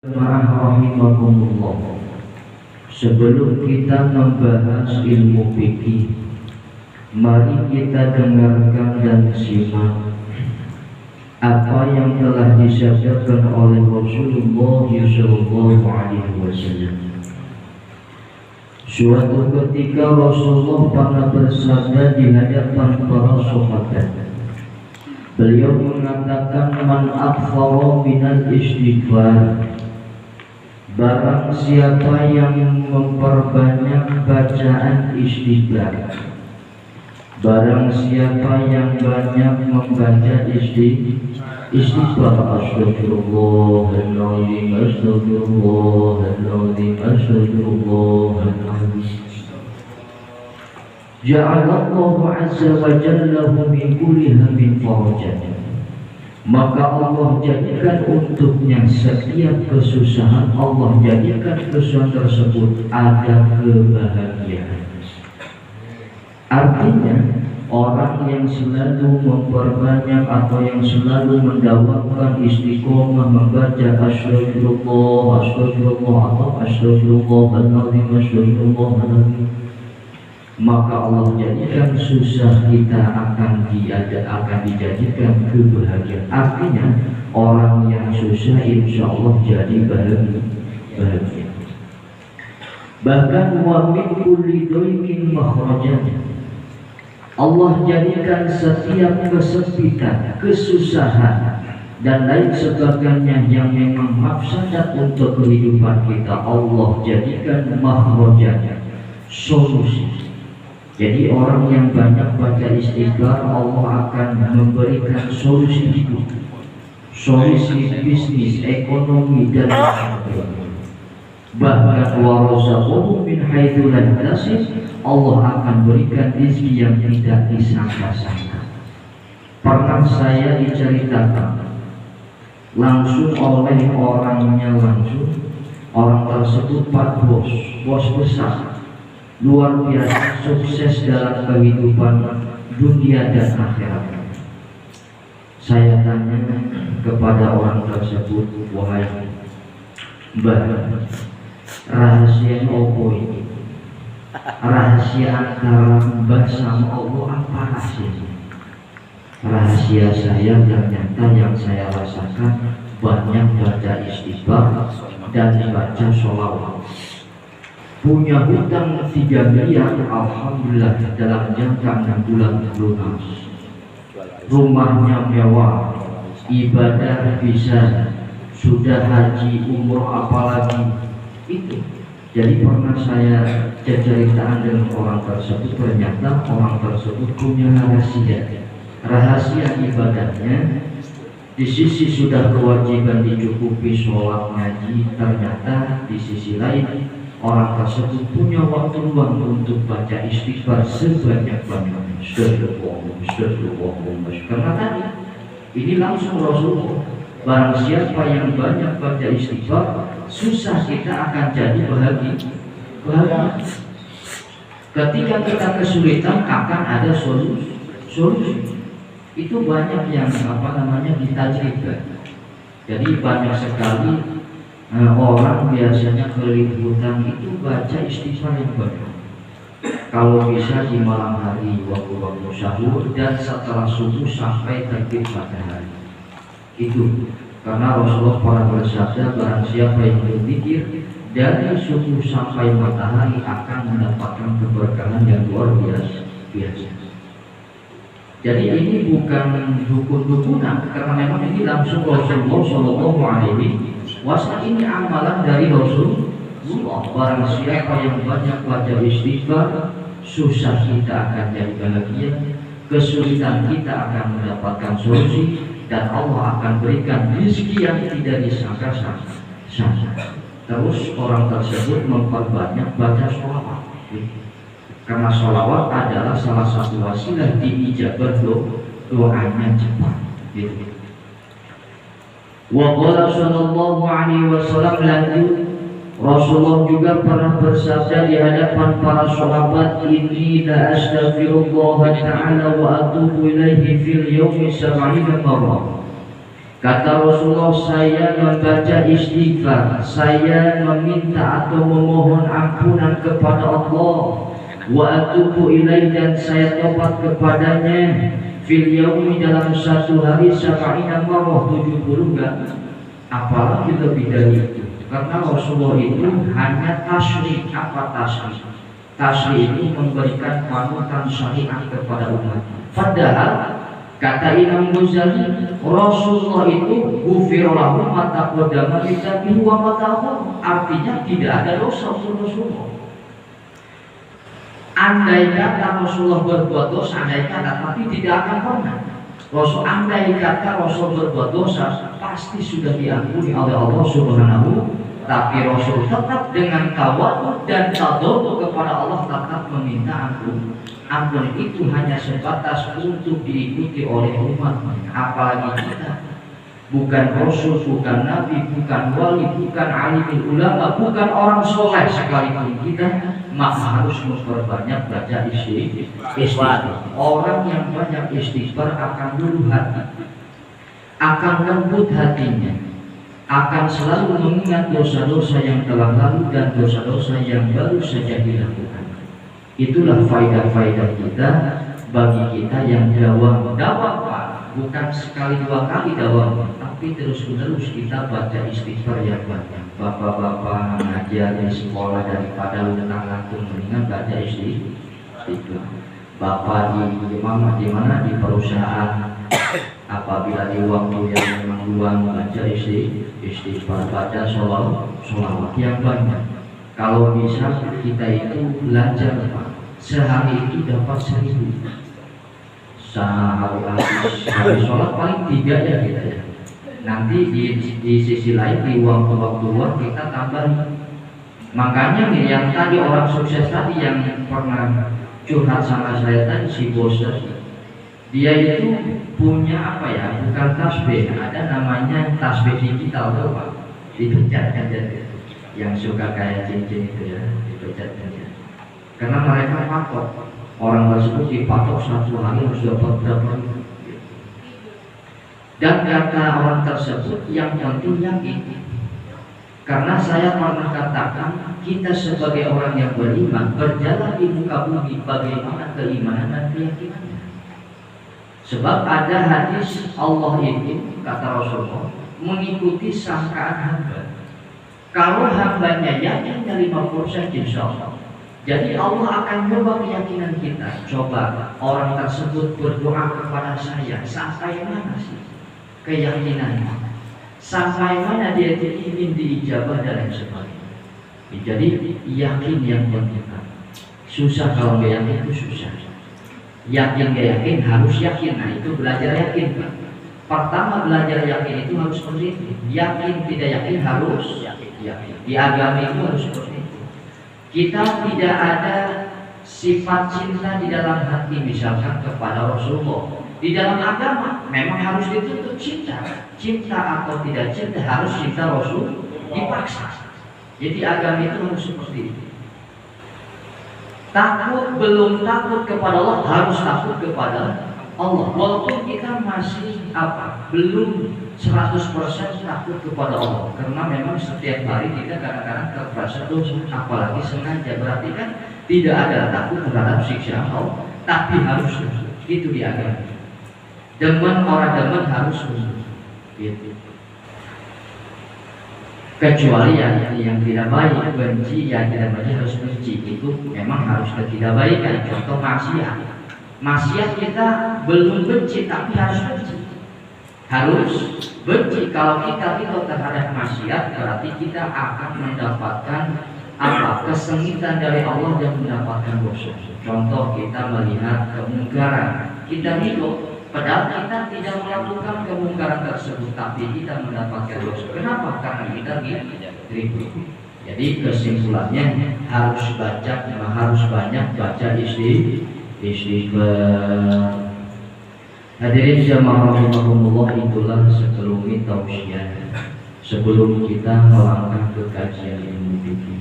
Rahimahumullah. Sebelum kita membahas ilmu fikih, mari kita dengarkan dan simak apa yang telah disabdakan oleh Rasulullah sallallahu alaihi wasallam. Suatu ketika Rasulullah pernah bersabda di hadapan para sahabat. Beliau mengatakan, man akthara minal istighfar, barang siapa yang memperbanyak bacaan istighfar, barang siapa yang banyak membaca istighfar, astagfirullahaladzim, astagfirullahaladzim, astagfirullahaladzim, ja'alallahu azza wa jallahu min kulli hammin farajan, maka Allah jadikan untuknya setiap kesusahan, Allah jadikan kesusahan tersebut ada kebahagiaan. Artinya orang yang selalu memperbanyak atau yang selalu mendawamkan istiqomah membaca astagfirullah, astagfirullah atau astagfirullahaladzim, astagfirullahaladzim, maka Allah jadikan susah kita akan dijadikan kebahagiaan. Artinya orang yang susah insya Allah jadi bahagia. Bahkan wa min kulli dayqin makhrajan, Allah jadikan setiap kesempitan, kesusahan dan lain sebagainya yang memang mafsadat untuk kehidupan kita, Allah jadikan makhrajan, solusi. Jadi orang yang banyak baca istighfar, Allah akan memberikan solusi hidup, solusi bisnis, ekonomi dan sebagainya. Bahkan warazaqahu min haitsu la yahtasib, Allah akan berikan rezeki yang tidak disangka-sangka. Pernah saya diceritakan langsung oleh orangnya, orang tersebut Pak Bos besar, luar biasa sukses dalam kehidupan dunia dan akhirat. Saya tanya kepada orang tersebut, wahai Mbah, rahasia apa ini? Rahasia antara Mbah sama Allah apa rahasianya? Rahasia saya ternyata yang saya rasakan banyak baca istighfar dan baca sholawat. Punya hutang 3 miliar, alhamdulillah dalam jangka 6 bulan lunas. Rumahnya mewah, ibadah bisa, sudah haji, umroh apalagi itu. Jadi pernah saya ceritakan dengan orang tersebut, ternyata orang tersebut punya rahasia ibadahnya. Di sisi sudah kewajiban dicukupi sholat ngaji, ternyata di sisi lain orang tersebut punya waktu luang untuk baca istighfar sebanyak-banyaknya. Karena tadi ini langsung Rasulullah, barang siapa yang banyak baca istighfar, susah kita akan jadi bahagia. Ketika kita kesulitan akan ada solusi. Itu banyak yang ditajribkan. Jadi banyak sekali orang biasanya keliputan itu baca istighfar yang banyak. Kalau bisa di malam hari waktu-waktu sahur dan setelah subuh sampai terbit matahari. Itu karena Rasulullah pernah bersabda, barang siapa yang berzikir dari subuh sampai matahari akan mendapatkan keberkahan yang luar biasa. Jadi ini bukan dukun-dukunan, karena memang ini langsung Rasulullah sallallahu alaihi wasallam. Ini amalan dari Rasulullah. Barang siapa yang banyak baca istighfar, susah kita akan jadi bahagia, kesulitan kita akan mendapatkan solusi, dan Allah akan berikan rezeki yang tidak disangka-sangka. Terus orang tersebut memperbanyak baca sholawat, karena sholawat adalah salah satu wasilah diijabah doanya cepat. Wa qala sallallahu alaihi wasallam, lanjut Rasulullah juga pernah bersabda di hadapan para sahabat, inni la astaghfirullah ta'ala wa atubu ilaihi fil yawmi 70 marrah. Kata Rasulullah, saya membaca istighfar, saya meminta atau memohon ampunan kepada Allah, wa atubu ilaih, dan saya tobat kepadanya, fil yaumi, dalam satu hari, sab'ina marrah, 70 kali. Apalagi lebih dari itu, karena Rasulullah itu hanya tasri. Apa tasri? Tasri itu memberikan panutan syariat kepada umat. Padahal kata Imam Ghazali, Rasulullah itu ghufirallahu ma taqaddama min dzambihi wa ma ta'akhkhara. Artinya tidak ada dosa untuk Rasulullah. Andai kata Rasulullah berbuat dosa, andai kata, tapi tidak akan pernah. Rasul, andai kata Rasul berbuat dosa, pasti sudah diampuni oleh Allah Subhanahu. Tapi Rasul tetap dengan tawadhu dan tadarruk kepada Allah, tetap meminta ampun. Ampun itu hanya sebatas untuk diikuti oleh umat. Apalagi kita, bukan Rasul, bukan Nabi, bukan wali, bukan alimul ulama, bukan orang soleh sekalipun kita, maka harus memperbanyak baca istighfar. Orang yang banyak istighfar akan luluh hati, akan lembut hatinya, akan selalu mengingat dosa-dosa yang telah lalu dan dosa-dosa yang baru saja dilakukan. Itulah faedah-faedah kita bagi kita yang dawam, Pak, bukan sekali dua kali dawam, tapi terus-menerus kita baca istighfar yang banyak. Bapak-bapak ngajar di sekolah, daripada utang langsung mendingan baca istighfar. Bapak di mana di perusahaan, apabila di waktu yang memang luang, baca istighfar, baca sholawat yang banyak. Kalau bisa kita itu belajar, Pak, sehari itu dapat 1000. Sehari sholat paling 3 ya kita ya. Nanti di sisi lain, di waktu-waktu luang kita tambah. Makanya nih, yang tadi orang sukses tadi yang pernah curhat sama saya tadi, si bos tadi, dia itu punya apa ya, bukan tasbih, ada namanya tasbih digital tuh Pak, dipecat aja, yang suka kayak cincin itu ya, dipecat aja. Karena mereka patok, orang tersebut dipatok 1 hari harus dapat berapa ribu. Dan kata orang tersebut, yang penting yakin. Karena saya pernah katakan, kita sebagai orang yang beriman berjalan di muka bumi, bagaimana keimanan dan keyakinannya. Sebab ada hadis, Allah itu, kata Rasulullah, mengikuti sangkaan hamba. Kalau hambanya yakinnya 50%, insya Allah. Jadi Allah akan coba keyakinan kita. Coba orang tersebut berdoa kepada saya, sampai mana sih keyakinannya? Sampai mana dia ingin diijabah dan lain sebagainya. Jadi yakin yang penting. Susah kalau nggak yakin, itu susah. Yakin nggak yakin, harus yakin. Nah itu belajar yakin, Pak. Pertama belajar yakin itu harus seperti itu. Yakin tidak yakin harus yakin. Di agama itu harus seperti itu. Kita tidak ada sifat cinta di dalam hati, misalkan kepada Rasulullah. Di dalam agama memang harus dituntut cinta. Cinta atau tidak cinta, harus cinta Rasul, dipaksa. Jadi agama itu harus seperti itu. Takut belum takut kepada Allah, harus takut kepada Allah. Walaupun kita masih belum 100% takut kepada Allah, karena memang setiap hari kita kadang-kadang terpaksa dosa, apalagi sengaja. Berarti kan tidak ada takut terhadap siksa Allah, tapi harus itu di agama. Demen orang demen harus gitu. Kecuali yang tidak baik, benci, yang tidak baik harus benci, itu memang harus ketidakbaikan. Contoh maksiat. Maksiat kita belum benci, tapi harus benci. Harus benci. Kalau kita tidak terhadap maksiat, berarti kita akan mendapatkan kesengitan dari Allah dan mendapatkan dosa. Contoh, kita melihat kemungkaran, kita hidup, padahal kita tidak melakukan kemungkaran tersebut, tapi kita mendapatkan dosa. Kenapa? Karena kita ribut. Jadi kesimpulannya harus banyak baca istighfar. Hadirin jamaah rahimakumullah, itulah sebelum tausiah, sebelum kita melangkah ke kajian ilmu fikih.